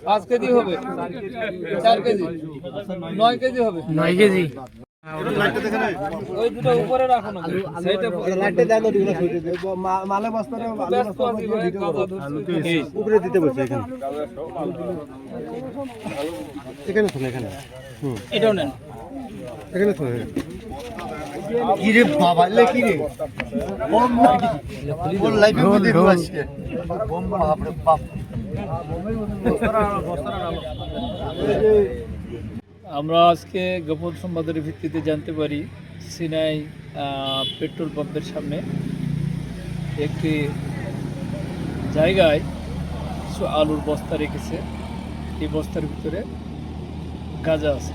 পাঁচ কেজি হবে, 4 KG, 9 KG হবে, 9 কেজি। ওই দুটো উপরে রাখো না, সেইটা লাইটে দাও তো দিগুলো ছুটে দে মালে বস্তারে উপরে দিতে বলছে এখানে এখানে শুনে এখানে এটাও নেন এখানে শুনে কি রে বাবা লে কি রে বম নাকি বল লাইভে মধ্যে আজকে বম বাপ রে বাপ আমরা আজকে গোপন সংবাদের ভিত্তিতে জানতে পারি সিনাই পেট্রোল পাম্পের সামনে একটি জায়গায় কিছু আলুর বস্তা রেখেছে। এই বস্তার ভিতরে গাঁজা আছে।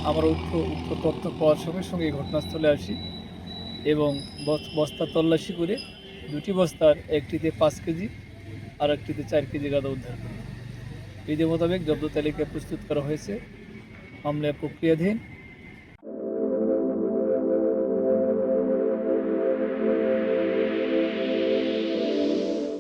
আমরা উক্ত তথ্য পাওয়ার সঙ্গে সঙ্গে ঘটনাস্থলে আসি এবং বস্তা তল্লাশি করে দুটি বস্তার একটিতে 5 কেজি আর একটিতে 4 কেজি গাঁজা উদ্ধার করি। বিধি মোতাবেক জব্দ তালিকা প্রস্তুত করা হয়েছে, মামলা প্রক্রিয়াধীন।